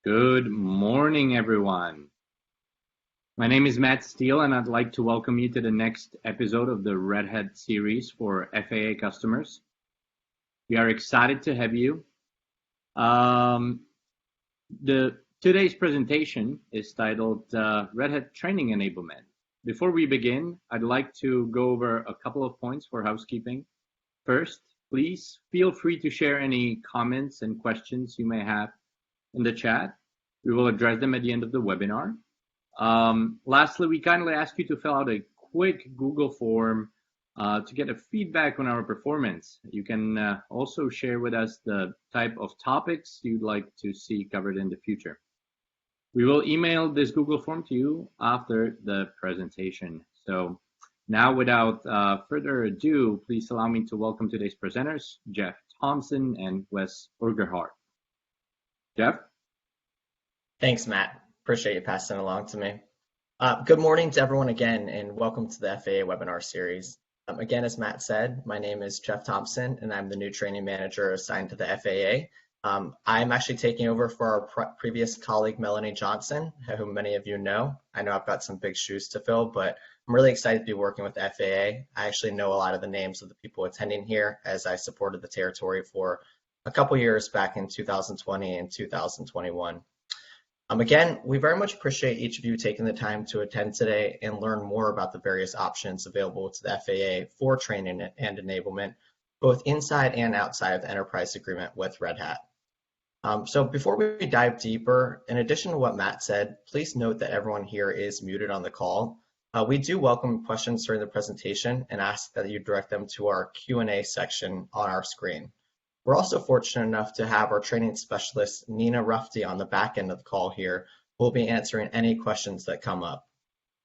Good morning, everyone. My name is Matt Steele, and I'd like to welcome you to the next episode of the Red Hat series for FAA customers. We are excited to have you. Today's presentation is titled Red Hat Training Enablement. Before we begin, I'd like to go over a couple of points for housekeeping. First, please feel free to share any comments and questions you may have in the chat. We will address them at the end of the webinar. Lastly, we kindly ask you to fill out a quick Google form to get a feedback on our performance. You can also share with us the type of topics you'd like to see covered in the future. We will email this Google form to you after the presentation. So now, without further ado, please allow me to welcome today's presenters, Jeff Thompson and Wes Urgerhart. Jeff? Thanks, Matt. Appreciate you passing it along to me. Good morning to everyone again, and welcome to the FAA webinar series. Again, as Matt said, my name is Jeff Thompson, and I'm the new training manager assigned to the FAA. I'm actually taking over for our previous colleague, Melanie Johnson, who many of you know. I know I've got some big shoes to fill, but I'm really excited to be working with the FAA. I actually know a lot of the names of the people attending here, as I supported the territory for a couple years back in 2020 and 2021. Again, we very much appreciate each of you taking the time to attend today and learn more about the various options available to the FAA for training and enablement, both inside and outside of the enterprise agreement with Red Hat. So before we dive deeper, in addition to what Matt said, please note that everyone here is muted on the call. We do welcome questions during the presentation and ask that you direct them to our Q&A section on our screen. We're also fortunate enough to have our training specialist, Nina Rufty, on the back end of the call here, who will be answering any questions that come up.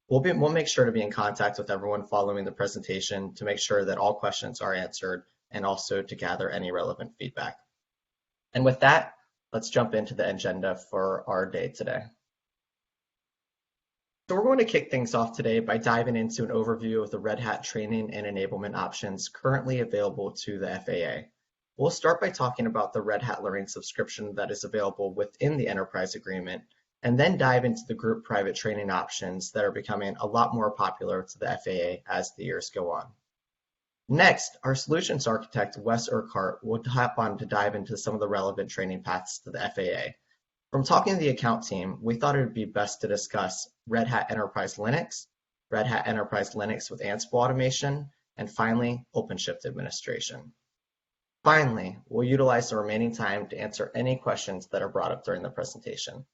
We'll make sure to be in contact with everyone following the presentation to make sure that all questions are answered and also to gather any relevant feedback. And with that, let's jump into the agenda for our day today. So we're going to kick things off today by diving into an overview of the Red Hat training and enablement options currently available to the FAA. We'll start by talking about the Red Hat Learning subscription that is available within the enterprise agreement, and then dive into the group private training options that are becoming a lot more popular to the FAA as the years go on. Next, our solutions architect, Wes Urquhart, will hop on to dive into some of the relevant training paths to the FAA. From talking to the account team, we thought it would be best to discuss Red Hat Enterprise Linux, Red Hat Enterprise Linux with Ansible automation, and finally, OpenShift administration. Finally, we'll utilize the remaining time to answer any questions that are brought up during the presentation.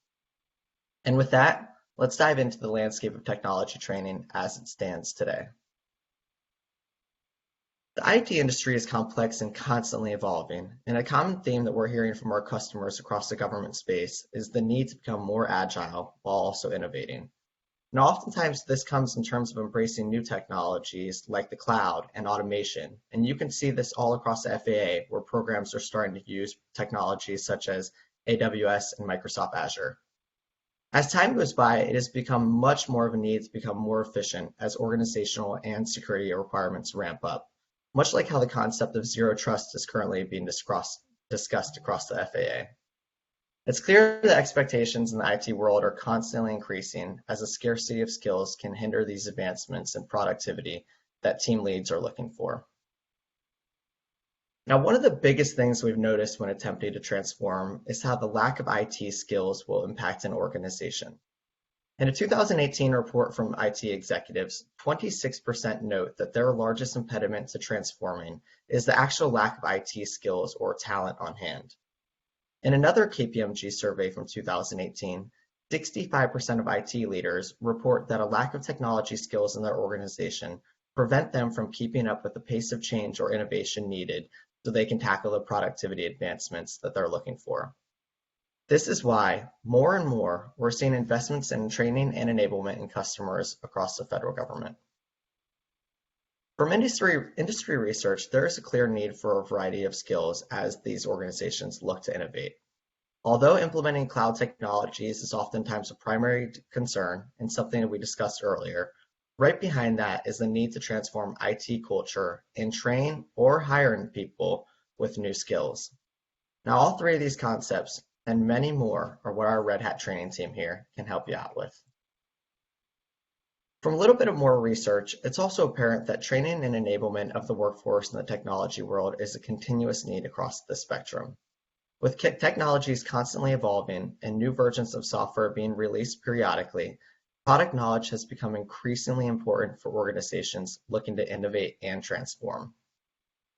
And with that, let's dive into the landscape of technology training as it stands today. The IT industry is complex and constantly evolving, and a common theme that we're hearing from our customers across the government space is the need to become more agile while also innovating. Now, oftentimes this comes in terms of embracing new technologies like the cloud and automation, and you can see this all across the FAA where programs are starting to use technologies such as AWS and Microsoft Azure. As time goes by, it has become much more of a need to become more efficient as organizational and security requirements ramp up, much like how the concept of zero trust is currently being discussed across the FAA. It's clear that expectations in the IT world are constantly increasing as a scarcity of skills can hinder these advancements in productivity that team leads are looking for. Now, one of the biggest things we've noticed when attempting to transform is how the lack of IT skills will impact an organization. In a 2018 report from IT executives, 26% note that their largest impediment to transforming is the actual lack of IT skills or talent on hand. In another KPMG survey from 2018, 65% of IT leaders report that a lack of technology skills in their organization prevent them from keeping up with the pace of change or innovation needed so they can tackle the productivity advancements that they're looking for. This is why, more and more, we're seeing investments in training and enablement in customers across the federal government. From industry research, there is a clear need for a variety of skills as these organizations look to innovate. Although implementing cloud technologies is oftentimes a primary concern and something that we discussed earlier, right behind that is the need to transform IT culture and train or hire people with new skills. Now, all three of these concepts, and many more are what our Red Hat training team here can help you out with. From a little bit of more research, it's also apparent that training and enablement of the workforce in the technology world is a continuous need across the spectrum. With technologies constantly evolving and new versions of software being released periodically, product knowledge has become increasingly important for organizations looking to innovate and transform.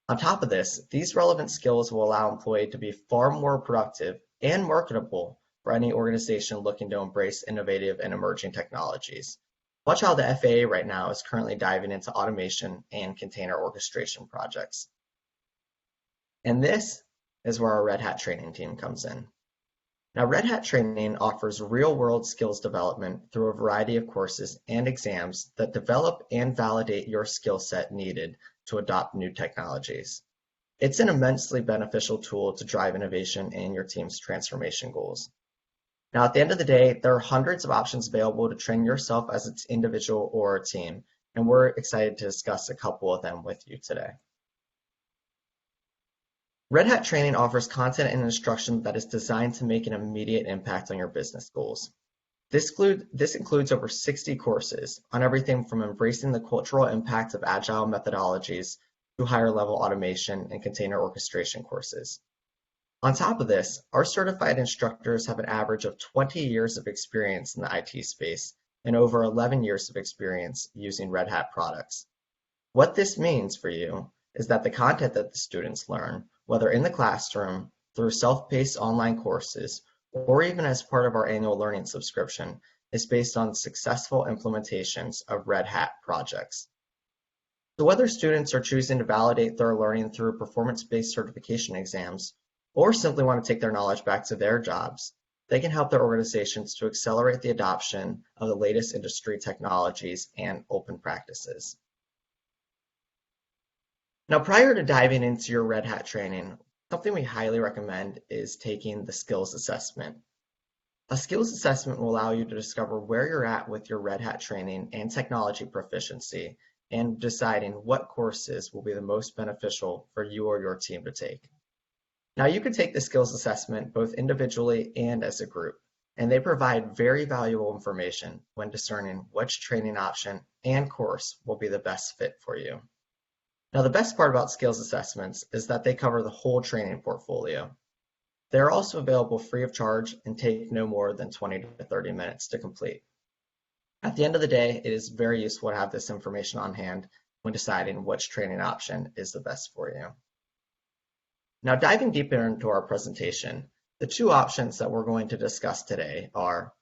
On top of this, these relevant skills will allow employees to be far more productive and marketable for any organization looking to embrace innovative and emerging technologies. Watch how the FAA right now is currently diving into automation and container orchestration projects. And this is where our Red Hat training team comes in. Now, Red Hat training offers real-world skills development through a variety of courses and exams that develop and validate your skill set needed to adopt new technologies. It's an immensely beneficial tool to drive innovation in your team's transformation goals. Now, at the end of the day, there are hundreds of options available to train yourself as an individual or a team, and we're excited to discuss a couple of them with you today. Red Hat training offers content and instruction that is designed to make an immediate impact on your business goals. This includes over 60 courses on everything from embracing the cultural impact of agile methodologies to higher level automation and container orchestration courses. On top of this, our certified instructors have an average of 20 years of experience in the IT space and over 11 years of experience using Red Hat products. What this means for you is that the content that the students learn, whether in the classroom, through self-paced online courses, or even as part of our annual learning subscription, is based on successful implementations of Red Hat projects. So whether students are choosing to validate their learning through performance-based certification exams, or simply want to take their knowledge back to their jobs, they can help their organizations to accelerate the adoption of the latest industry technologies and open practices. Now, prior to diving into your Red Hat training, something we highly recommend is taking the skills assessment. A skills assessment will allow you to discover where you're at with your Red Hat training and technology proficiency and deciding what courses will be the most beneficial for you or your team to take. Now, you can take the skills assessment both individually and as a group, and they provide very valuable information when discerning which training option and course will be the best fit for you. Now, the best part about skills assessments is that they cover the whole training portfolio. They're also available free of charge and take no more than 20 to 30 minutes to complete. At the end of the day, it is very useful to have this information on hand when deciding which training option is the best for you. Now, diving deeper into our presentation, the two options that we're going to discuss today are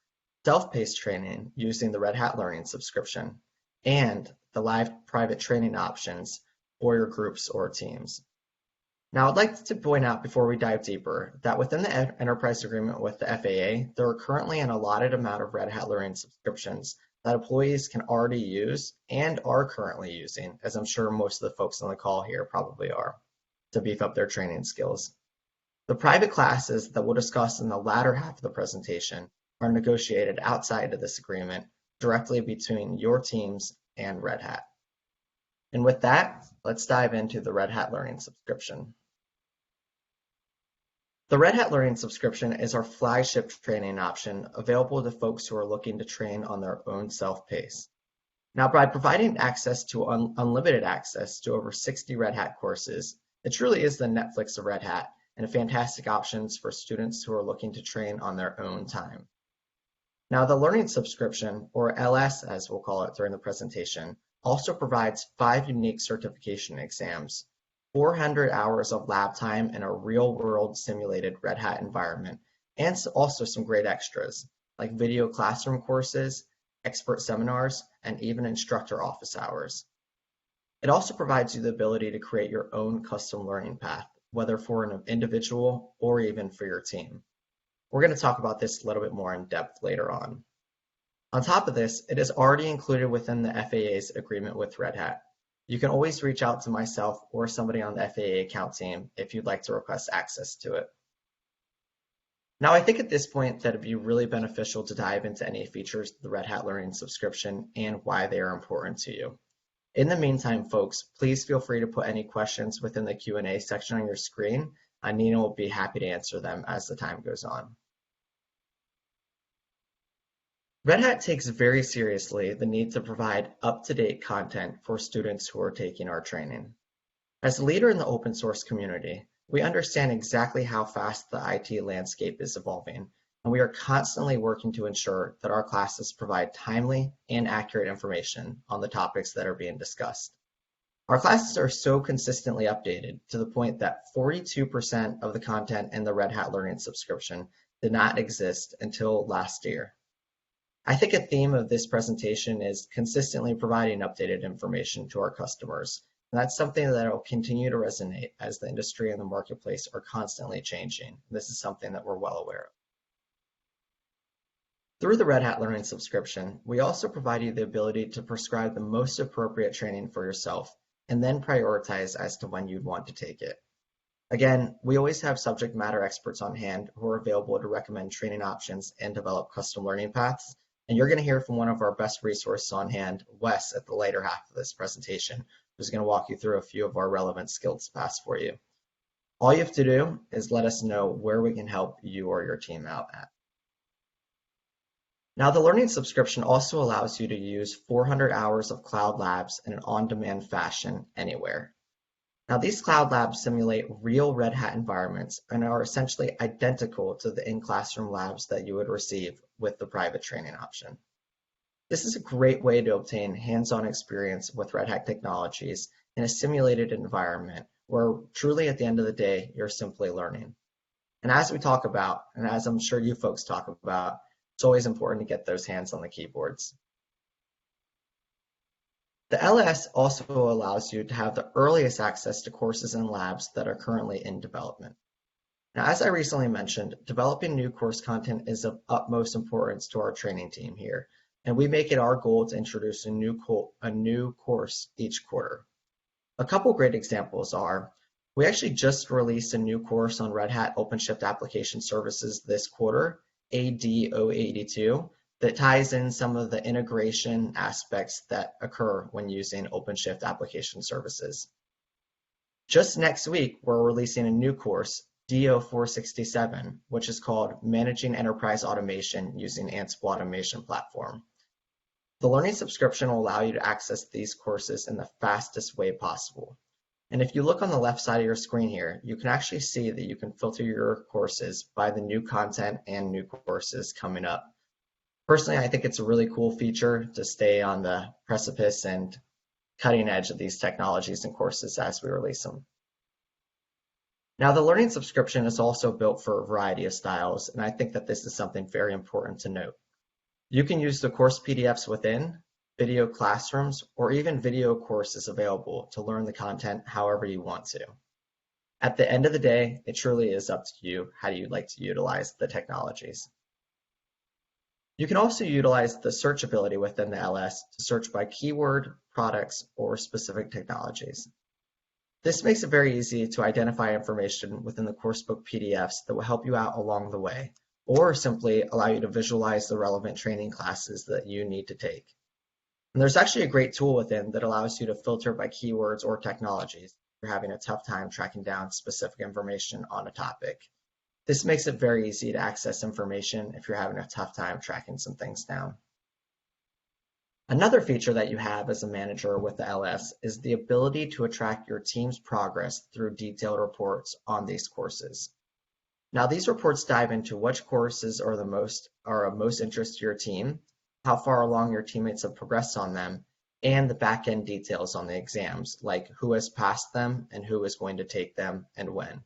self-paced training using the Red Hat Learning subscription and the live private training options for your groups or teams. Now, I'd like to point out before we dive deeper that within the enterprise agreement with the FAA, there are currently an allotted amount of Red Hat Learning subscriptions that employees can already use and are currently using, as I'm sure most of the folks on the call here probably are, to beef up their training skills. The private classes that we'll discuss in the latter half of the presentation are negotiated outside of this agreement directly between your teams and Red Hat. And with that, let's dive into the Red Hat Learning subscription. The Red Hat Learning subscription is our flagship training option available to folks who are looking to train on their own self-pace. Now, by providing access to unlimited access to over 60 Red Hat courses, it truly is the Netflix of Red Hat and a fantastic options for students who are looking to train on their own time. Now, the Learning subscription, or LS as we'll call it during the presentation, also provides 5 unique certification exams, 400 hours of lab time in a real-world simulated Red Hat environment, and also some great extras like video classroom courses, expert seminars, and even instructor office hours. It also provides you the ability to create your own custom learning path, whether for an individual or even for your team. We're going to talk about this a little bit more in depth later on. On top of this, it is already included within the FAA's agreement with Red Hat. You can always reach out to myself or somebody on the FAA account team if you'd like to request access to it. Now, I think at this point that it'd be really beneficial to dive into any features of the Red Hat Learning subscription and why they are important to you. In the meantime, folks, please feel free to put any questions within the Q&A section on your screen, and Nina will be happy to answer them as the time goes on. Red Hat takes very seriously the need to provide up-to-date content for students who are taking our training. As a leader in the open source community, we understand exactly how fast the IT landscape is evolving, and we are constantly working to ensure that our classes provide timely and accurate information on the topics that are being discussed. Our classes are so consistently updated to the point that 42% of the content in the Red Hat Learning subscription did not exist until last year. I think a theme of this presentation is consistently providing updated information to our customers. And that's something that will continue to resonate as the industry and the marketplace are constantly changing. This is something that we're well aware of. Through the Red Hat Learning subscription, we also provide you the ability to prescribe the most appropriate training for yourself and then prioritize as to when you'd want to take it. Again, we always have subject matter experts on hand who are available to recommend training options and develop custom learning paths. And you're going to hear from one of our best resources on hand, Wes, at the later half of this presentation, who's going to walk you through a few of our relevant skills paths for you. All you have to do is let us know where we can help you or your team out at. Now, the Learning subscription also allows you to use 400 hours of cloud labs in an on-demand fashion anywhere. Now, these cloud labs simulate real Red Hat environments and are essentially identical to the in-classroom labs that you would receive with the private training option. This is a great way to obtain hands-on experience with Red Hat technologies in a simulated environment where truly at the end of the day, you're simply learning. And as we talk about, and as I'm sure you folks talk about, it's always important to get those hands on the keyboards. The LS also allows you to have the earliest access to courses and labs that are currently in development. Now, as I recently mentioned, developing new course content is of utmost importance to our training team here, and we make it our goal to introduce a new course each quarter. A couple great examples are, we actually just released a new course on Red Hat OpenShift Application Services this quarter, AD082, that ties in some of the integration aspects that occur when using OpenShift application services. Just next week, we're releasing a new course, DO467, which is called Managing Enterprise Automation using Ansible Automation Platform. The Learning subscription will allow you to access these courses in the fastest way possible. And if you look on the left side of your screen here, you can actually see that you can filter your courses by the new content and new courses coming up. Personally, I think it's a really cool feature to stay on the precipice and cutting edge of these technologies and courses as we release them. Now, the Learning subscription is also built for a variety of styles, and I think that this is something very important to note. You can use the course PDFs within, video classrooms, or even video courses available to learn the content however you want to. At the end of the day, it truly is up to you how you'd like to utilize the technologies. You can also utilize the search ability within the LS to search by keyword, products, or specific technologies. This makes it very easy to identify information within the coursebook PDFs that will help you out along the way, or simply allow you to visualize the relevant training classes that you need to take. And there's actually a great tool within that allows you to filter by keywords or technologies if you're having a tough time tracking down specific information on a topic. This makes it very easy to access information if you're having a tough time tracking some things down. Another feature that you have as a manager with the LS is the ability to track your team's progress through detailed reports on these courses. Now, these reports dive into which courses are of most interest to your team, how far along your teammates have progressed on them, and the back-end details on the exams, like who has passed them and who is going to take them and when.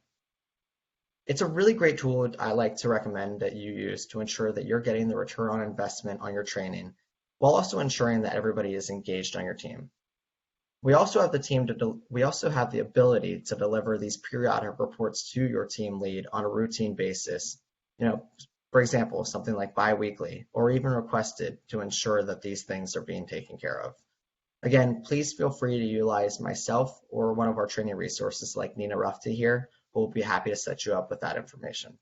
It's a really great tool I like to recommend that you use to ensure that you're getting the return on investment on your training, while also ensuring that everybody is engaged on your team. We also have the ability to deliver these periodic reports to your team lead on a routine basis. For example, something like bi-weekly, or even requested to ensure that these things are being taken care of. Again, please feel free to utilize myself or one of our training resources like Nina Rufty here, who will be happy to set you up with that information.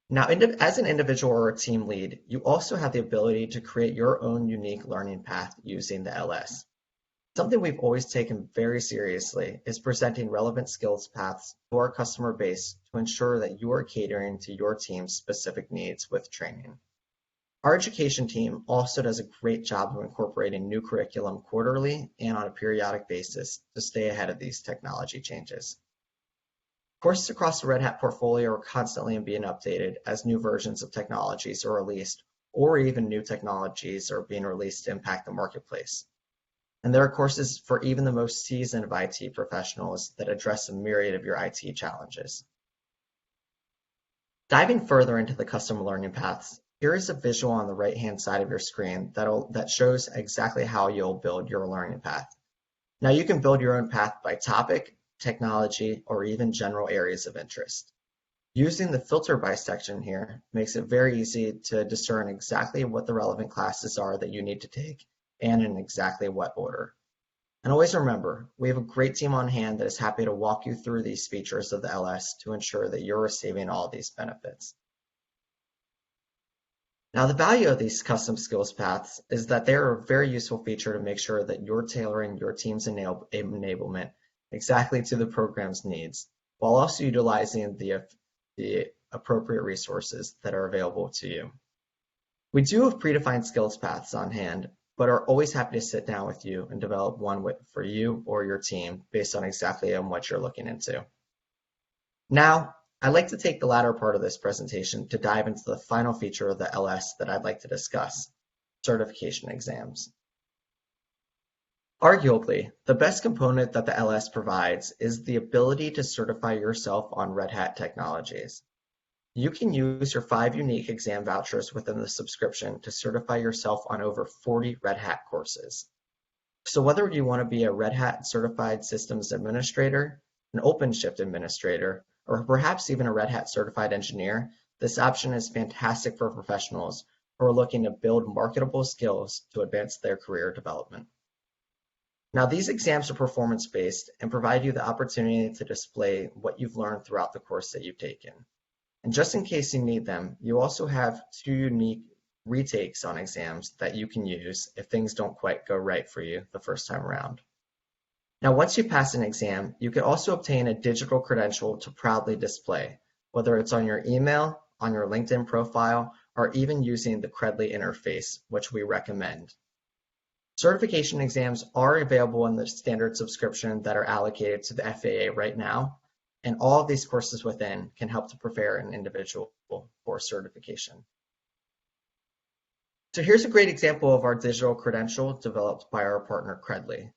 Now, as an individual or a team lead, you also have the ability to create your own unique learning path using the LS. Something we've always taken very seriously is presenting relevant skills paths to our customer base to ensure that you are catering to your team's specific needs with training. Our education team also does a great job of incorporating new curriculum quarterly and on a periodic basis to stay ahead of these technology changes. Courses across the Red Hat portfolio are constantly being updated as new versions of technologies are released, or even new technologies are being released to impact the marketplace. And there are courses for even the most seasoned of IT professionals that address a myriad of your IT challenges. Diving further into the custom learning paths, here is a visual on the right-hand side of your screen that shows exactly how you'll build your learning path. Now you can build your own path by topic, technology, or even general areas of interest. Using the filter by section here makes it very easy to discern exactly what the relevant classes are that you need to take and in exactly what order. And always remember, we have a great team on hand that is happy to walk you through these features of the LS to ensure that you're receiving all these benefits. Now, the value of these custom skills paths is that they are a very useful feature to make sure that you're tailoring your team's enablement exactly to the program's needs, while also utilizing the appropriate resources that are available to you. We do have predefined skills paths on hand, but are always happy to sit down with you and develop one for you or your team based on exactly on what you're looking into. Now, I'd like to take the latter part of this presentation to dive into the final feature of the LS that I'd like to discuss, certification exams. Arguably, the best component that the LS provides is the ability to certify yourself on Red Hat technologies. You can use your 5 unique exam vouchers within the subscription to certify yourself on over 40 Red Hat courses. So whether you want to be a Red Hat Certified Systems Administrator, an OpenShift Administrator, or perhaps even a Red Hat Certified Engineer, this option is fantastic for professionals who are looking to build marketable skills to advance their career development. Now, these exams are performance-based and provide you the opportunity to display what you've learned throughout the course that you've taken. And just in case you need them, you also have 2 unique retakes on exams that you can use if things don't quite go right for you the first time around. Now, once you pass an exam, you can also obtain a digital credential to proudly display, whether it's on your email, on your LinkedIn profile, or even using the Credly interface, which we recommend. Certification exams are available in the standard subscription that are allocated to the FAA right now, and all of these courses within can help to prepare an individual for certification. So here's a great example of our digital credential developed by our partner Credly.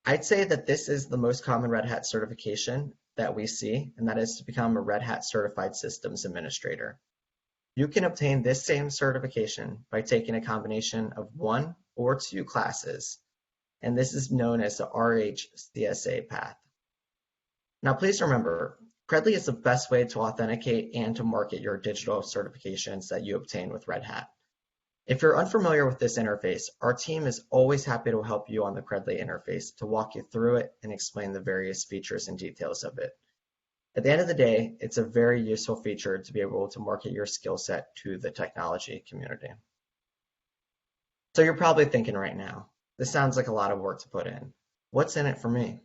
I'd say that this is the most common Red Hat certification that we see, and that is to become a Red Hat Certified Systems Administrator. You can obtain this same certification by taking a combination of 1 or 2 classes, and this is known as the RHCSA path. Now, please remember, Credly is the best way to authenticate and to market your digital certifications that you obtain with Red Hat. If you're unfamiliar with this interface, our team is always happy to help you on the Credly interface to walk you through it and explain the various features and details of it. At the end of the day, it's a very useful feature to be able to market your skill set to the technology community. So you're probably thinking right now, this sounds like a lot of work to put in. What's in it for me?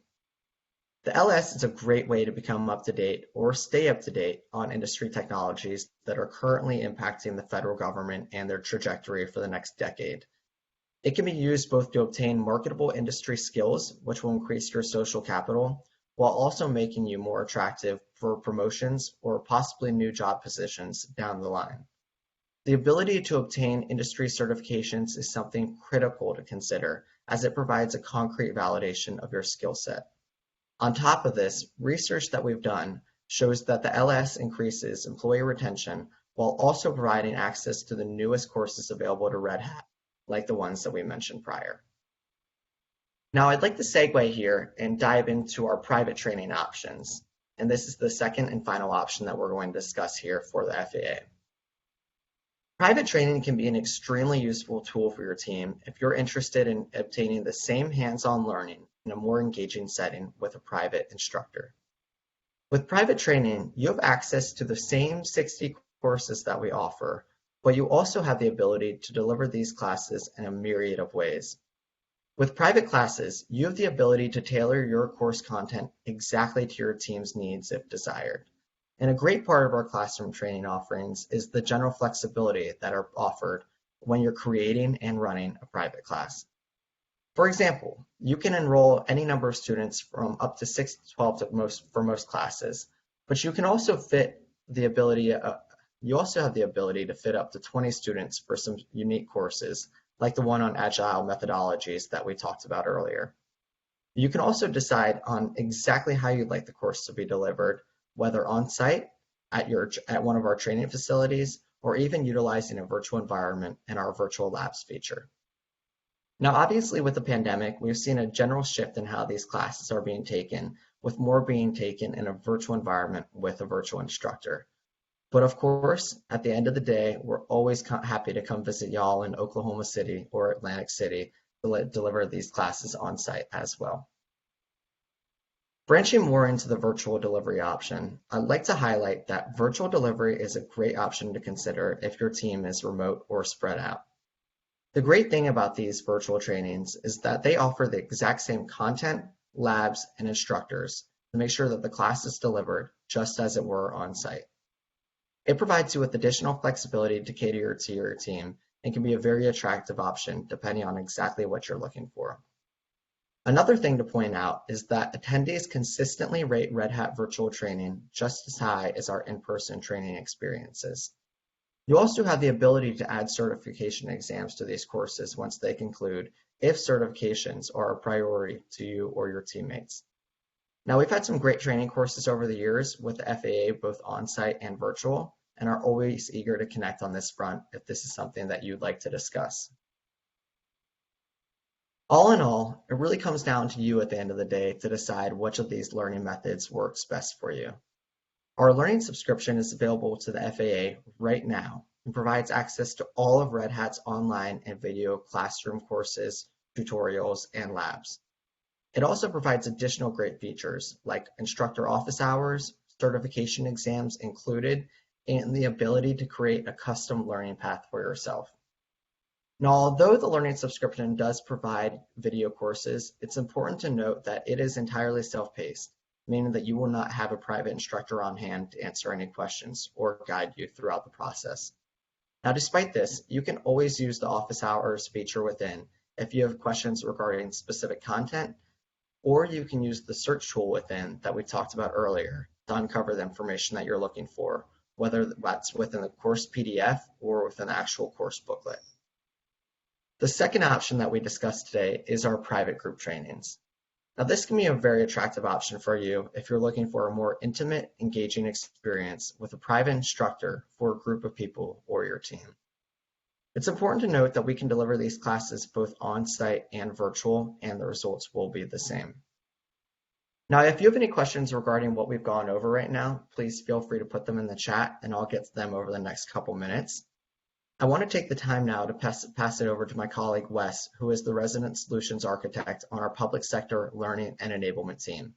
The LS is a great way to become up to date or stay up to date on industry technologies that are currently impacting the federal government and their trajectory for the next decade. It can be used both to obtain marketable industry skills, which will increase your social capital, while also making you more attractive for promotions or possibly new job positions down the line. The ability to obtain industry certifications is something critical to consider, as it provides a concrete validation of your skill set. On top of this, research that we've done shows that the LS increases employee retention while also providing access to the newest courses available to Red Hat, like the ones that we mentioned prior. Now, I'd like to segue here and dive into our private training options. And this is the second and final option that we're going to discuss here for the FAA. Private training can be an extremely useful tool for your team if you're interested in obtaining the same hands-on learning in a more engaging setting with a private instructor. With private training, you have access to the same 60 courses that we offer, but you also have the ability to deliver these classes in a myriad of ways. With private classes, you have the ability to tailor your course content exactly to your team's needs if desired. And a great part of our classroom training offerings is the general flexibility that are offered when you're creating and running a private class. For example, you can enroll any number of students from up to 6 to 12 for most classes, but you also have the ability to fit up to 20 students for some unique courses, like the one on agile methodologies that we talked about earlier. You can also decide on exactly how you'd like the course to be delivered, whether on-site, at one of our training facilities, or even utilizing a virtual environment in our virtual labs feature. Now, obviously, with the pandemic, we've seen a general shift in how these classes are being taken, with more being taken in a virtual environment with a virtual instructor. But of course, at the end of the day, we're always happy to come visit y'all in Oklahoma City or Atlantic City to deliver these classes on site as well. Branching more into the virtual delivery option, I'd like to highlight that virtual delivery is a great option to consider if your team is remote or spread out. The great thing about these virtual trainings is that they offer the exact same content, labs, and instructors to make sure that the class is delivered just as it were on site. It provides you with additional flexibility to cater to your team and can be a very attractive option depending on exactly what you're looking for. Another thing to point out is that attendees consistently rate Red Hat virtual training just as high as our in-person training experiences. You also have the ability to add certification exams to these courses once they conclude, if certifications are a priority to you or your teammates. Now, we've had some great training courses over the years with the FAA, both on-site and virtual, and are always eager to connect on this front if this is something that you'd like to discuss. All in all, it really comes down to you at the end of the day to decide which of these learning methods works best for you. Our learning subscription is available to the FAA right now and provides access to all of Red Hat's online and video classroom courses, tutorials, and labs. It also provides additional great features like instructor office hours, certification exams included, and the ability to create a custom learning path for yourself. Now, although the learning subscription does provide video courses, it's important to note that it is entirely self-paced, meaning that you will not have a private instructor on hand to answer any questions or guide you throughout the process. Now, despite this, you can always use the office hours feature within if you have questions regarding specific content, or you can use the search tool within that we talked about earlier to uncover the information that you're looking for, whether that's within the course PDF or within the actual course booklet. The second option that we discussed today is our private group trainings. Now, this can be a very attractive option for you if you're looking for a more intimate, engaging experience with a private instructor for a group of people or your team. It's important to note that we can deliver these classes both on-site and virtual, and the results will be the same. Now, if you have any questions regarding what we've gone over right now, please feel free to put them in the chat and I'll get to them over the next couple minutes. I want to take the time now to pass it over to my colleague, Wes, who is the Resident Solutions Architect on our Public Sector Learning and Enablement team.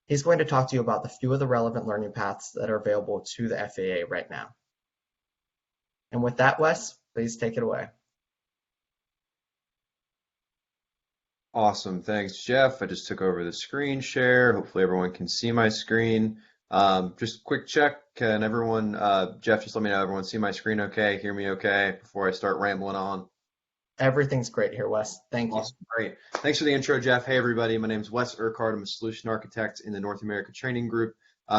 He's going to talk to you about the few of the relevant learning paths that are available to the FAA right now. And with that, Wes, please take it away. Awesome, thanks, Jeff. I just took over the screen share. Hopefully everyone can see my screen. Just quick check, can everyone, Jeff, just let me know, everyone see my screen okay, hear me okay before I start rambling on? Everything's great here, Wes. Thank you. Awesome, great. Thanks for the intro, Jeff. Hey, everybody, my name is Wes Urquhart. I'm a solution architect in the North America Training Group.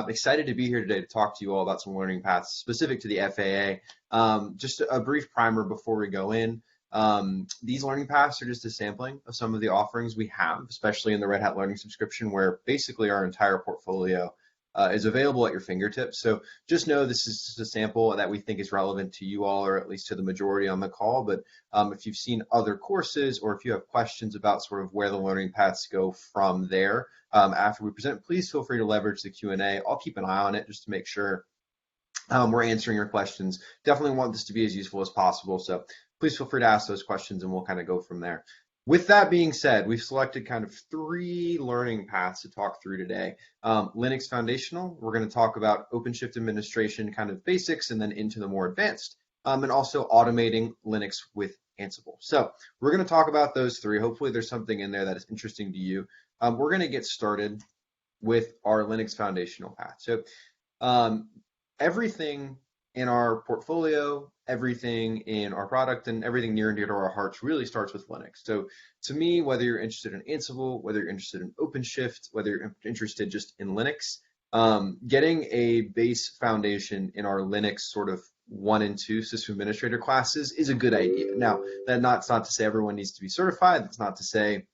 Excited to be here today to talk to you all about some learning paths specific to the FAA. Just a brief primer before we go in. These learning paths are just a sampling of some of the offerings we have, especially in the Red Hat Learning Subscription, where basically our entire portfolio is available at your fingertips. So just know this is just a sample that we think is relevant to you all, or at least to the majority on the call. But if you've seen other courses, or if you have questions about sort of where the learning paths go from there after we present, please feel free to leverage the Q&A. I'll keep an eye on it just to make sure we're answering your questions. Definitely want this to be as useful as possible. So please feel free to ask those questions and we'll kind of go from there. With that being said, we've selected kind of 3 learning paths to talk through today. Linux Foundational, we're going to talk about OpenShift administration kind of basics and then into the more advanced, and also automating Linux with Ansible. So we're going to talk about those three. Hopefully there's something in there that is interesting to you. We're going to get started with our Linux foundational path. So everything in our portfolio, everything in our product, and everything near and dear to our hearts really starts with Linux. So to me, whether you're interested in Ansible, whether you're interested in OpenShift, whether you're interested just in Linux, getting a base foundation in our Linux sort of 1 and 2 system administrator classes is a good idea. Now, that's not to say everyone needs to be certified. That's not to say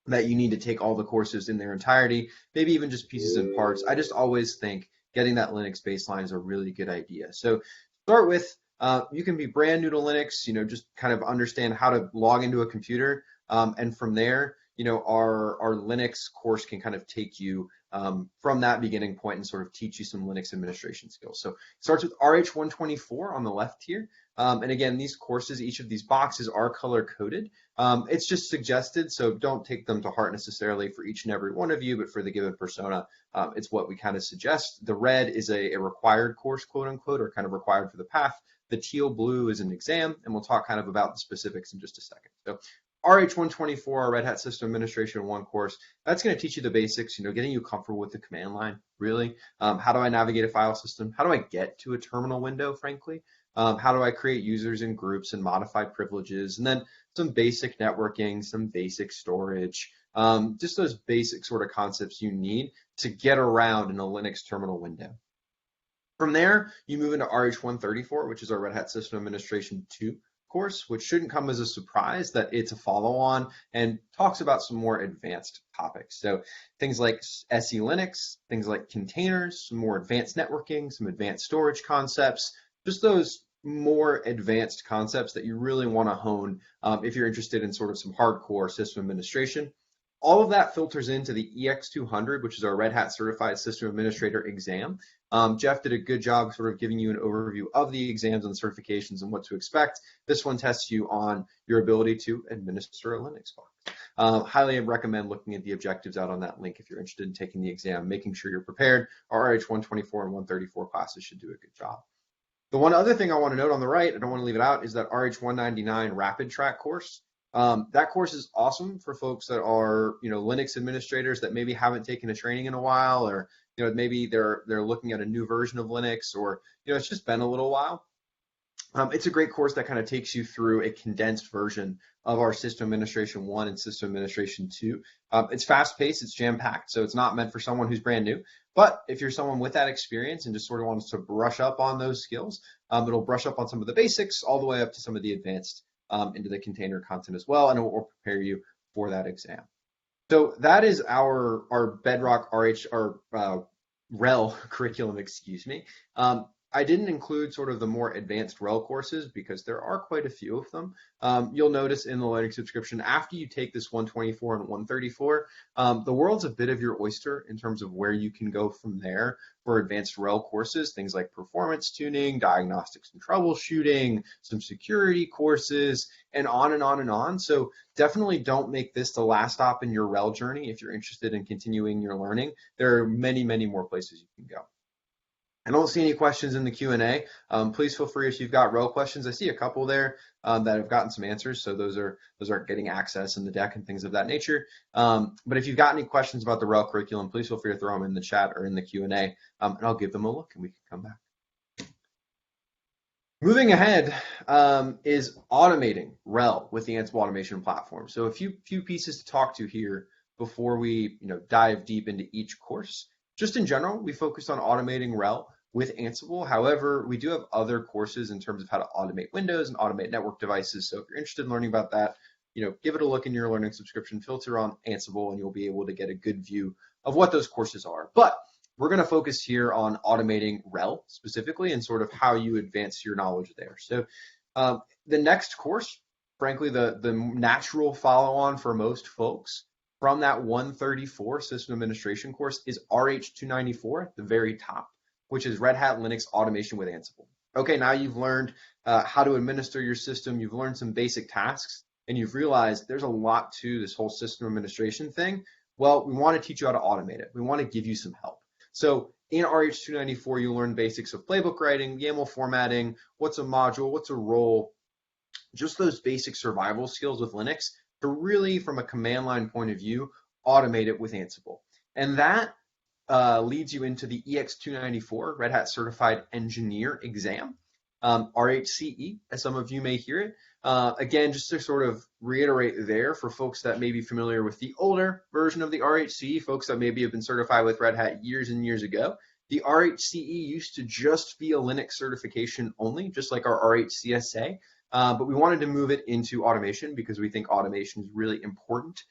that you need to take all the courses in their entirety, maybe even just pieces and parts. I just always think getting that Linux baseline is a really good idea. So start with, you can be brand new to Linux, just kind of understand how to log into a computer. And from there, our Linux course can kind of take you from that beginning point and sort of teach you some Linux administration skills. So it starts with RH124 on the left here. And again, these courses, each of these boxes are color coded. It's just suggested, so don't take them to heart necessarily for each and every one of you, but for the given persona, it's what we kind of suggest. The red is a required course, quote unquote, or kind of required for the path. The teal blue is an exam, and we'll talk kind of about the specifics in just a second. So RH124, our Red Hat System Administration 1 course, that's going to teach you the basics, getting you comfortable with the command line, really. How do I navigate a file system? How do I get to a terminal window, frankly? How do I create users and groups and modify privileges? And then some basic networking, some basic storage, just those basic sort of concepts you need to get around in a Linux terminal window. From there, you move into RH134, which is our Red Hat System Administration 2 course, which shouldn't come as a surprise that it's a follow-on and talks about some more advanced topics. So things like SE Linux, things like containers, some more advanced networking, some advanced storage concepts, just those more advanced concepts that you really want to hone if you're interested in sort of some hardcore system administration. All of that filters into the EX200, which is our Red Hat Certified System Administrator exam. Jeff did a good job sort of giving you an overview of the exams and certifications and what to expect. This one tests you on your ability to administer a Linux box. Highly recommend looking at the objectives out on that link if you're interested in taking the exam, making sure you're prepared. Our RH124 and 134 classes should do a good job. The one other thing I want to note on the right, I don't want to leave it out, is that RH199 Rapid Track course. That course is awesome for folks that are, Linux administrators that maybe haven't taken a training in a while, or, maybe they're looking at a new version of Linux, or, it's just been a little while. It's a great course that kind of takes you through a condensed version of our System Administration 1 and System Administration 2. It's fast-paced, it's jam-packed, so it's not meant for someone who's brand new. But if you're someone with that experience and just sort of wants to brush up on those skills, it'll brush up on some of the basics all the way up to some of the advanced into the container content as well, and it will prepare you for that exam. So that is our Bedrock REL curriculum, excuse me. I didn't include sort of the more advanced REL courses because there are quite a few of them. You'll notice in the learning subscription, after you take this 124 and 134, the world's a bit of your oyster in terms of where you can go from there for advanced REL courses, things like performance tuning, diagnostics and troubleshooting, some security courses, and on and on and on. So definitely don't make this the last stop in your REL journey if you're interested in continuing your learning. There are many, many more places you can go. I don't see any questions in the Q&A. Please feel free if you've got REL questions. I see a couple there that have gotten some answers, so those are getting access in the deck and things of that nature. But if you've got any questions about the REL curriculum, please feel free to throw them in the chat or in the Q&A, and I'll give them a look and we can come back. Moving ahead is automating REL with the Ansible automation platform. So a few pieces to talk to here before we dive deep into each course. Just in general, we focused on automating REL with Ansible. However, we do have other courses in terms of how to automate Windows and automate network devices. So if you're interested in learning about that, give it a look in your learning subscription, filter on Ansible, and you'll be able to get a good view of what those courses are. But we're going to focus here on automating REL specifically and sort of how you advance your knowledge there. So the next course, frankly, the natural follow-on for most folks from that 134 system administration course is RH294 at the very top, which is Red Hat Linux automation with Ansible. Okay, now you've learned how to administer your system, you've learned some basic tasks, and you've realized there's a lot to this whole system administration thing. Well, we want to teach you how to automate it. We want to give you some help. So in RH294, you learn basics of playbook writing, YAML formatting, what's a module, what's a role, just those basic survival skills with Linux to really, from a command line point of view, automate it with Ansible. And that leads you into the EX294 Red Hat Certified Engineer exam, RHCE, as some of you may hear it. Again, just to sort of reiterate there for folks that may be familiar with the older version of the RHCE, folks that maybe have been certified with Red Hat years and years ago, the RHCE used to just be a Linux certification only, just like our RHCSA, but we wanted to move it into automation because we think automation is really important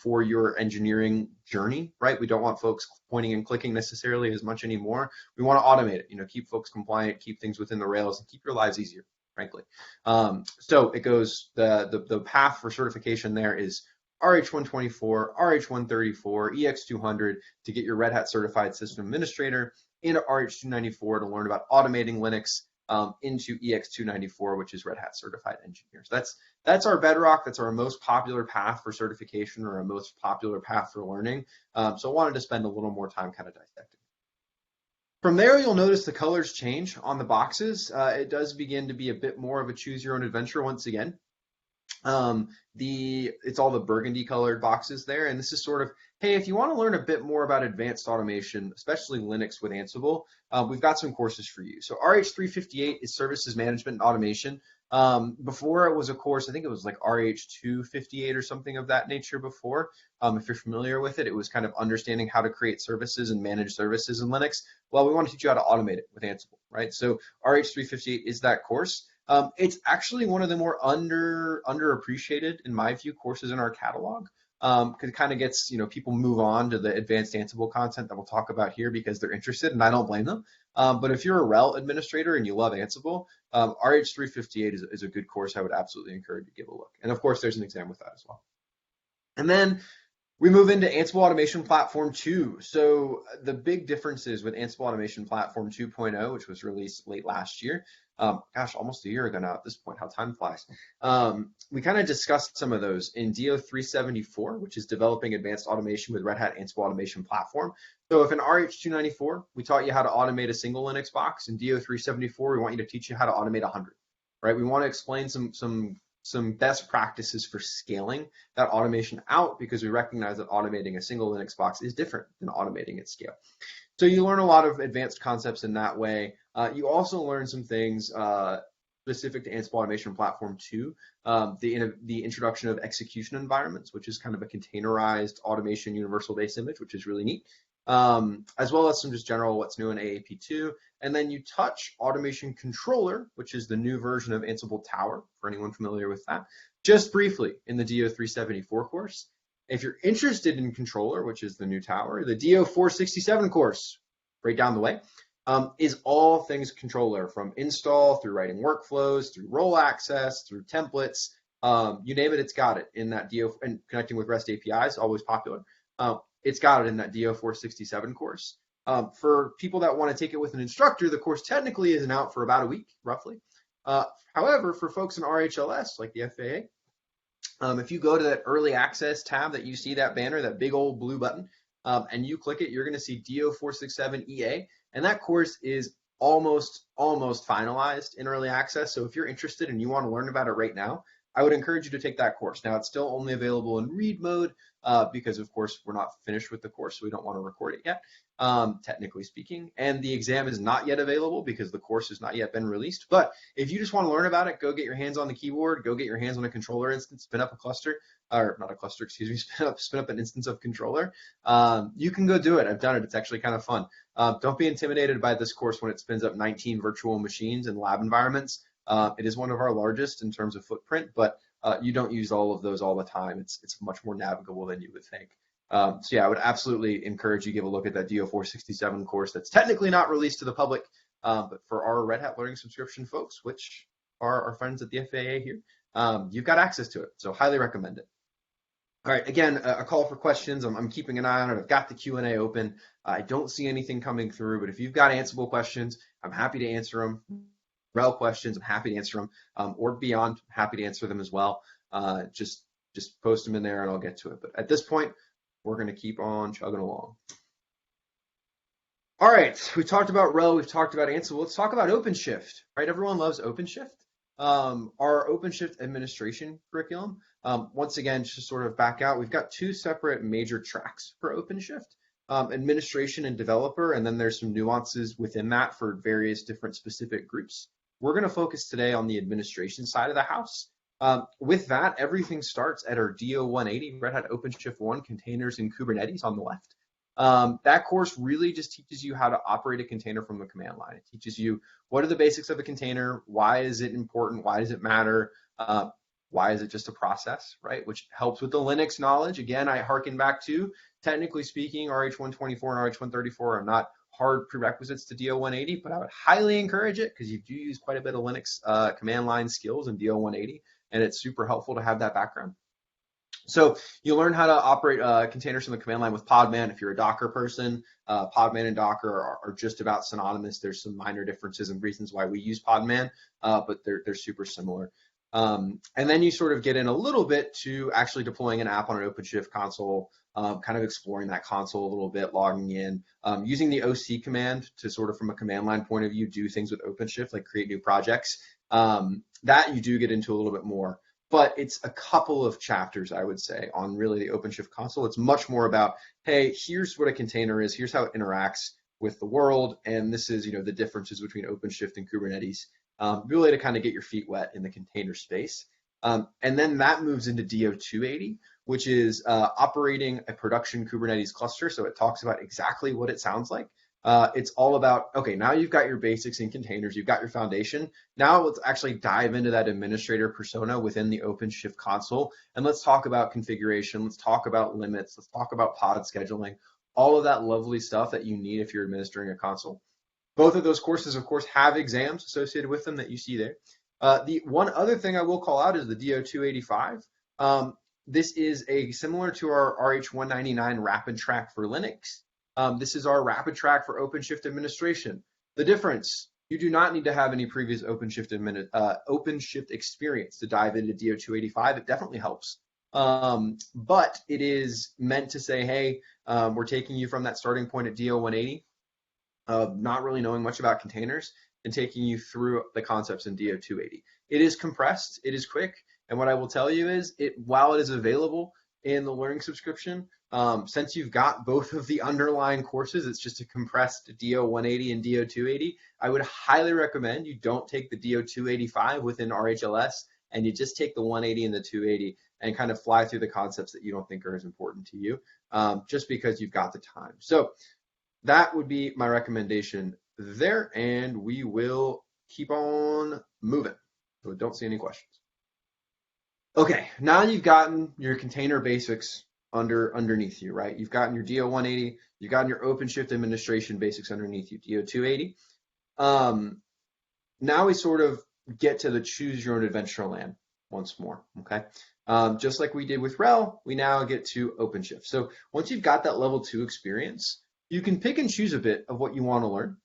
for your engineering journey, right? We don't want folks pointing and clicking necessarily as much anymore. We want to automate it, keep folks compliant, keep things within the rails, and keep your lives easier, frankly. So it goes, the path for certification there is RH124, RH134, EX200 to get your Red Hat Certified System Administrator, into RH294 to learn about automating Linux, into EX294, which is Red Hat Certified Engineers. That's our bedrock. That's our most popular path for certification, or our most popular path for learning. So I wanted to spend a little more time kind of dissecting. From there, you'll notice the colors change on the boxes. It does begin to be a bit more of a choose your own adventure once again. It's all the burgundy colored boxes there, and this is sort of, hey, if you want to learn a bit more about advanced automation, especially Linux with Ansible, we've got some courses for you. So RH358 is Services Management and Automation. Before it was a course, I think it was like RH258 or something of that nature before. If you're familiar with it, it was kind of understanding how to create services and manage services in Linux. Well, we want to teach you how to automate it with Ansible, right? So RH358 is that course. It's actually one of the more underappreciated, in my view, courses in our catalog. Because it kind of gets, people move on to the advanced Ansible content that we'll talk about here because they're interested, and I don't blame them. But if you're a RHEL administrator and you love Ansible, RH358 is a good course. I would absolutely encourage you to give a look. And of course, there's an exam with that as well. And then we move into Ansible Automation Platform 2. So the big differences with Ansible Automation Platform 2.0, which was released late last year, almost a year ago now at this point, how time flies. We kind of discussed some of those in DO374, which is Developing Advanced Automation with Red Hat Ansible Automation Platform. So if in RH294, we taught you how to automate a single Linux box, in DO374, we want you to teach you how to automate 100, right? We want to explain some best practices for scaling that automation out, because we recognize that automating a single Linux box is different than automating at scale. So you learn a lot of advanced concepts in that way. You also learn some things specific to Ansible Automation Platform 2, the introduction of execution environments, which is kind of a containerized automation universal base image, which is really neat, as well as some just general what's new in AAP2. And then you touch Automation Controller, which is the new version of Ansible Tower, for anyone familiar with that, just briefly in the DO374 course. If you're interested in Controller, which is the new Tower, the DO467 course, right down the way, is all things controller, from install through writing workflows, through role access, through templates, you name it, it's got it in that DO, and connecting with REST APIs, always popular. It's got it in that DO467 course. For people that want to take it with an instructor, the course technically isn't out for about a week, roughly. However, for folks in RHLS, like the FAA, if you go to that early access tab that you see, that banner, that big old blue button, and you click it, you're going to see DO467 EA, and that course is almost finalized in early access. So if you're interested and you want to learn about it right now, I would encourage you to take that course. Now, it's still only available in read mode because, of course, we're not finished with the course, so we don't want to record it yet, technically speaking. And the exam is not yet available because the course has not yet been released. But if you just want to learn about it, go get your hands on the keyboard, go get your hands on a controller instance, spin up a cluster, or not a cluster, excuse me, spin up an instance of controller. You can go do it. I've done it. It's actually kind of fun. Don't be intimidated by this course when it spins up 19 virtual machines and lab environments. It is one of our largest in terms of footprint, but you don't use all of those all the time. It's much more navigable than you would think. So yeah, I would absolutely encourage you to give a look at that DO467 course that's technically not released to the public, but for our Red Hat Learning subscription folks, which are our friends at the FAA here, you've got access to it. So highly recommend it. All right, again, a call for questions. I'm keeping an eye on it. I've got the Q&A open. I don't see anything coming through, but if you've got Ansible questions, I'm happy to answer them. RHEL questions, I'm happy to answer them, or beyond, happy to answer them as well. Just post them in there and I'll get to it. But at this point, we're going to keep on chugging along. All right, we talked about RHEL, we've talked about Ansible. Let's talk about OpenShift, right? Everyone loves OpenShift. our OpenShift administration curriculum. Once again, just to sort of back out, we've got two separate major tracks for OpenShift, administration and developer, and then there's some nuances within that for various different specific groups. We're going to focus today on the administration side of the house. With that, everything starts at our DO 180, Red Hat OpenShift 1, containers and Kubernetes on the left. That course really just teaches you how to operate a container from the command line. It teaches you what are the basics of a container, why is it important, why does it matter, why is it just a process, right? Which helps with the Linux knowledge. Again, I harken back to, technically speaking, RH124 and RH134 are not hard prerequisites to DO 180, but I would highly encourage it because you do use quite a bit of Linux command line skills in DO 180, and it's super helpful to have that background. So you learn how to operate containers from the command line with Podman. If you're a Docker person, Podman and Docker are just about synonymous. There's some minor differences and reasons why we use Podman, but they're super similar. And then you sort of get in a little bit to actually deploying an app on an OpenShift console, kind of exploring that console a little bit, logging in, using the OC command to sort of from a command line point of view, do things with OpenShift, like create new projects. That you do get into a little bit more. But it's a couple of chapters, I would say, on really the OpenShift console. It's much more about, hey, here's what a container is, here's how it interacts with the world, and this is, the differences between OpenShift and Kubernetes, really to kind of get your feet wet in the container space. And then that moves into DO 280, which is operating a production Kubernetes cluster. So it talks about exactly what it sounds like. It's all about, okay, now you've got your basics in containers, you've got your foundation. Now let's actually dive into that administrator persona within the OpenShift console, and let's talk about configuration, let's talk about limits, let's talk about pod scheduling, all of that lovely stuff that you need if you're administering a console. Both of those courses, of course, have exams associated with them that you see there. The one other thing I will call out is the DO 285. This is similar to our RH199 Rapid Track for Linux. This is our rapid track for OpenShift administration. The difference, you do not need to have any previous OpenShift experience to dive into DO 285. It definitely helps. But it is meant to say, hey, we're taking you from that starting point at DO 180, not really knowing much about containers, and taking you through the concepts in DO 280. It is compressed, it is quick, and what I will tell you is, while it is available in the learning subscription, since you've got both of the underlying courses, it's just a compressed DO 180 and DO 280. I would highly recommend you don't take the DO 285 within RHLS, and you just take the 180 and the 280 and kind of fly through the concepts that you don't think are as important to you, just because you've got the time. So that would be my recommendation there, and we will keep on moving. So don't see any questions. Okay, now you've gotten your container basics underneath you, right? You've gotten your DO 180, you've gotten your OpenShift administration basics underneath you, DO 280. Now we sort of get to the choose your own adventure land once more, okay? Just like we did with RHEL, we now get to OpenShift. So once you've got that level 2 experience, you can pick and choose a bit of what you want to learn.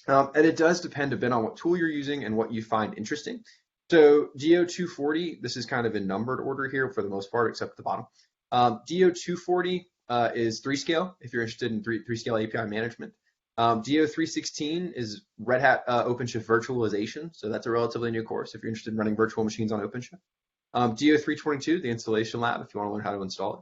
And it does depend a bit on what tool you're using and what you find interesting. So DO 240, this is kind of in numbered order here for the most part, except the bottom. DO 240 is 3-scale, if you're interested in 3-scale API management. DO 316 is Red Hat OpenShift virtualization, so that's a relatively new course if you're interested in running virtual machines on OpenShift. DO 322, the installation lab, if you want to learn how to install it.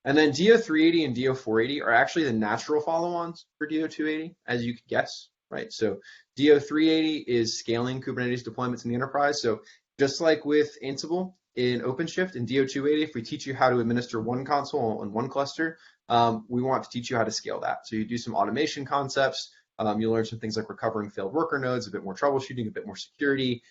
And then DO 380 and DO 480 are actually the natural follow-ons for DO 280, as you could guess, right? So DO 380 is scaling Kubernetes deployments in the enterprise. So just like with Ansible in OpenShift, in DO 280, if we teach you how to administer one console on one cluster, we want to teach you how to scale that. So you do some automation concepts. You learn some things like recovering failed worker nodes, a bit more troubleshooting, a bit more security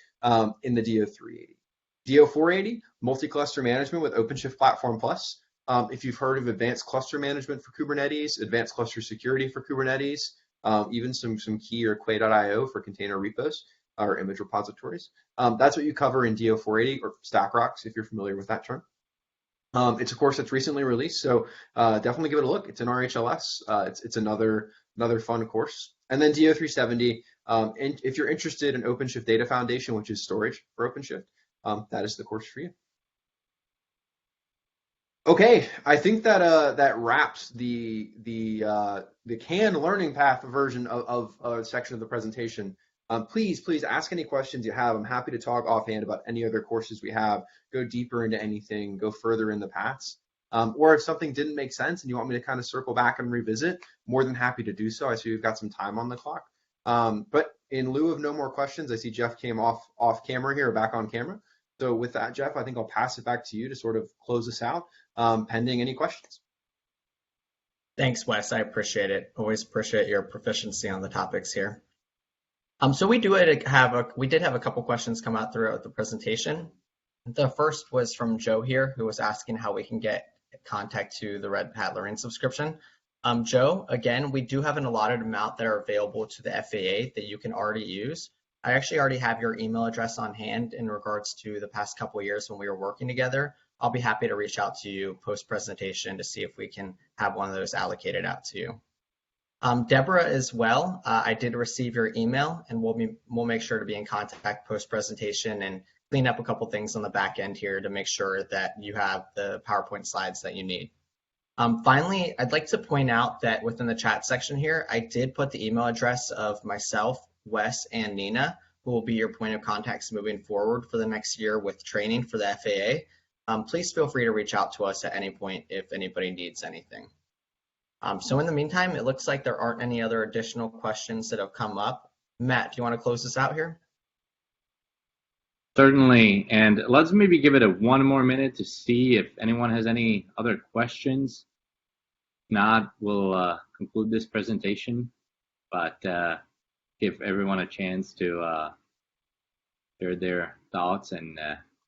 in the DO 380. DO 480, multi-cluster management with OpenShift Platform Plus. If you've heard of advanced cluster management for Kubernetes, advanced cluster security for Kubernetes, even some key or Quay.io for container repos or image repositories. That's what you cover in DO 480 or StackRox, if you're familiar with that term. It's a course that's recently released, so definitely give it a look. It's in RHLS. It's another fun course. And then DO 370, and if you're interested in OpenShift Data Foundation, which is storage for OpenShift, that is the course for you. Okay, I think that that wraps the CAN learning path version of a section of the presentation. Please ask any questions you have. I'm happy to talk offhand about any other courses we have, go deeper into anything, go further in the paths. Or if something didn't make sense and you want me to kind of circle back and revisit, more than happy to do so. I see we've got some time on the clock. But in lieu of no more questions, I see Jeff came off camera here, back on camera. So with that, Jeff, I think I'll pass it back to you to sort of close us out, pending any questions. Thanks, Wes. I appreciate it. Always appreciate your proficiency on the topics here. So we did have a couple questions come out throughout the presentation. The first was from Joe here, who was asking how we can get contact to the Red Hat Learning subscription. Joe, again, we do have an allotted amount that are available to the FAA that you can already use. I actually already have your email address on hand in regards to the past couple of years when we were working together. I'll be happy to reach out to you post-presentation to see if we can have one of those allocated out to you. Deborah as well, I did receive your email, and we'll make sure to be in contact post-presentation and clean up a couple things on the back end here to make sure that you have the PowerPoint slides that you need. Finally, I'd like to point out that within the chat section here, I did put the email address of myself, Wes, and Nina, who will be your point of contacts moving forward for the next year with training for the FAA. Please feel free to reach out to us at any point if anybody needs anything. So in the meantime, it looks like there aren't any other additional questions that have come up. Matt, do you want to close this out here? Certainly, and let's maybe give it one more minute to see if anyone has any other questions. If not, we'll conclude this presentation, but give everyone a chance to share their thoughts and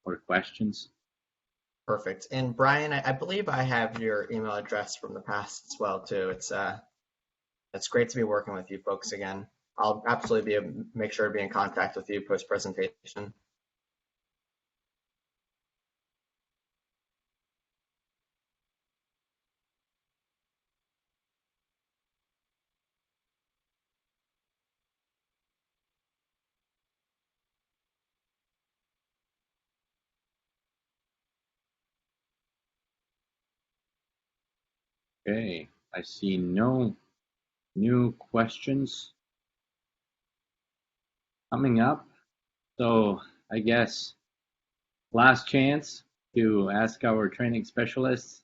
or questions. Perfect. And Brian, I believe I have your email address from the past as well too. It's great to be working with you folks again. I'll absolutely make sure to be in contact with you post-presentation. Okay, I see no new questions coming up. So I guess last chance to ask our training specialists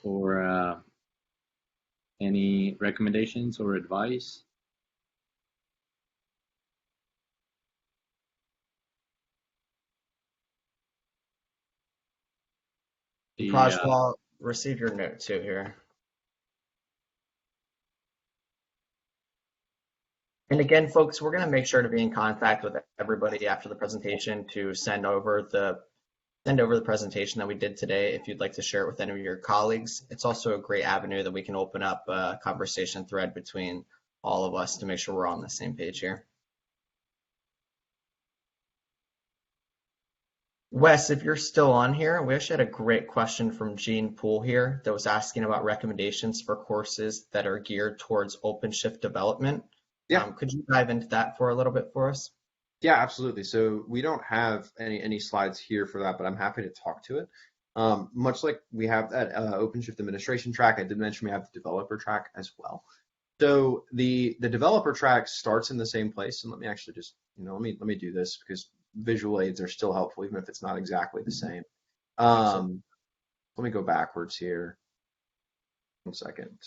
for any recommendations or advice. Prajwal, receive your note too here. And again, folks, we're going to make sure to be in contact with everybody after the presentation to send over the presentation that we did today if you'd like to share it with any of your colleagues. It's also a great avenue that we can open up a conversation thread between all of us to make sure we're on the same page here. Wes, if you're still on here, we actually had a great question from Jean Poole here that was asking about recommendations for courses that are geared towards OpenShift development. Yeah. Could you dive into that for a little bit for us? Yeah, absolutely. So we don't have any slides here for that, but I'm happy to talk to it. Much like we have that OpenShift administration track, I did mention we have the developer track as well. So the developer track starts in the same place, and let me actually just let me do this because visual aids are still helpful even if it's not exactly the same. Let me go backwards here. 1 second.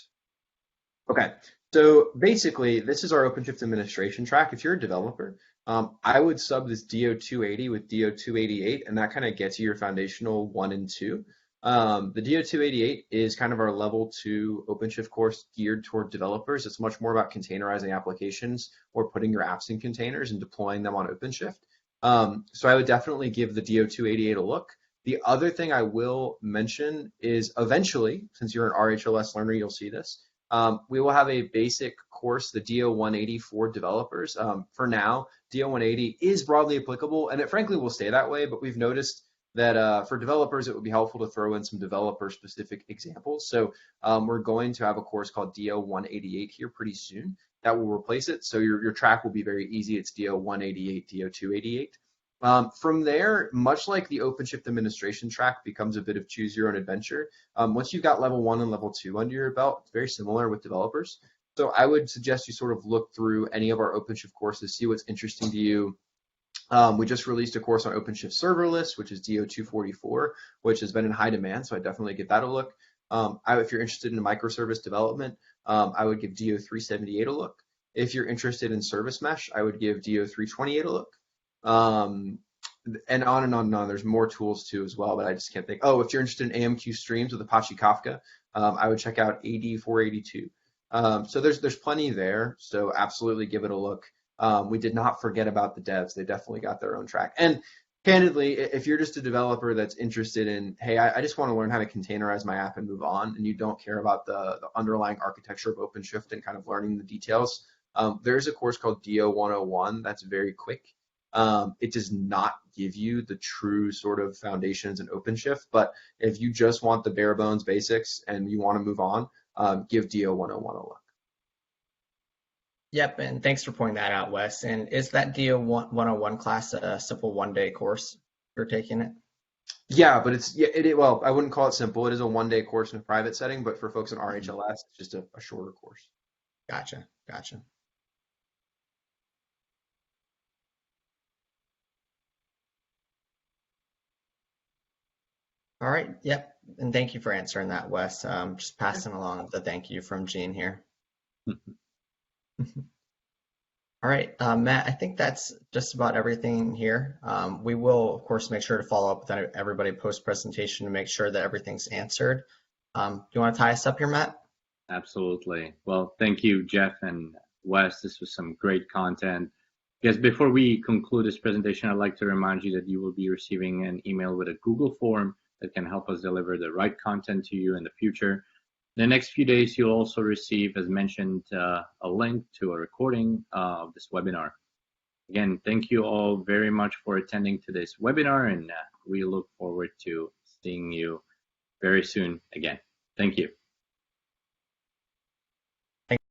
Okay, so basically this is our OpenShift administration track. If you're a developer, I would sub this DO280 with DO288, and that kind of gets you your foundational 1 and 2. The DO288 is kind of our level 2 OpenShift course geared toward developers. It's much more about containerizing applications or putting your apps in containers and deploying them on OpenShift. So I would definitely give the DO288 a look. The other thing I will mention is eventually, since you're an RHLS learner, you'll see this. We will have a basic course, the DO180 for developers. For now, DO180 is broadly applicable, and it frankly will stay that way, but we've noticed that for developers, it would be helpful to throw in some developer-specific examples. So we're going to have a course called DO188 here pretty soon that will replace it. So your track will be very easy. It's DO188, DO288. From there, much like the OpenShift administration track becomes a bit of choose your own adventure. Once you've got level 1 and level 2 under your belt, it's very similar with developers. So I would suggest you sort of look through any of our OpenShift courses, see what's interesting to you. We just released a course on OpenShift serverless, which is DO244, which has been in high demand, so I definitely give that a look. If you're interested in microservice development, I would give DO378 a look. If you're interested in service mesh, I would give DO328 a look. And on and on and on. There's more tools too as well, but I just can't think. Oh, if you're interested in AMQ streams with Apache Kafka, I would check out AD482. So there's plenty there. So absolutely give it a look. We did not forget about the devs. They definitely got their own track. And candidly, if you're just a developer that's interested in, hey, I just want to learn how to containerize my app and move on, and you don't care about the underlying architecture of OpenShift and kind of learning the details, there's a course called DO101 that's very quick. It does not give you the true sort of foundations in OpenShift, but if you just want the bare bones basics and you want to move on, give DO101 a look. Yep, and thanks for pointing that out, Wes. And is that DO 101 class a simple one-day course you're taking it? Yeah, but well, I wouldn't call it simple. It is a one-day course in a private setting, but for folks in RHLS, it's just a shorter course. Gotcha. All right, yep, and thank you for answering that, Wes. Just passing along the thank you from Gene here. All right, Matt, I think that's just about everything here. We will, of course, make sure to follow up with everybody post-presentation to make sure that everything's answered. Do you want to tie us up here, Matt? Absolutely. Well, thank you, Jeff and Wes. This was some great content. Yes, before we conclude this presentation, I'd like to remind you that you will be receiving an email with a Google form that can help us deliver the right content to you in the future. In the next few days, you'll also receive, as mentioned, a link to a recording of this webinar. Again, thank you all very much for attending to this webinar, and we look forward to seeing you very soon again. Thank you.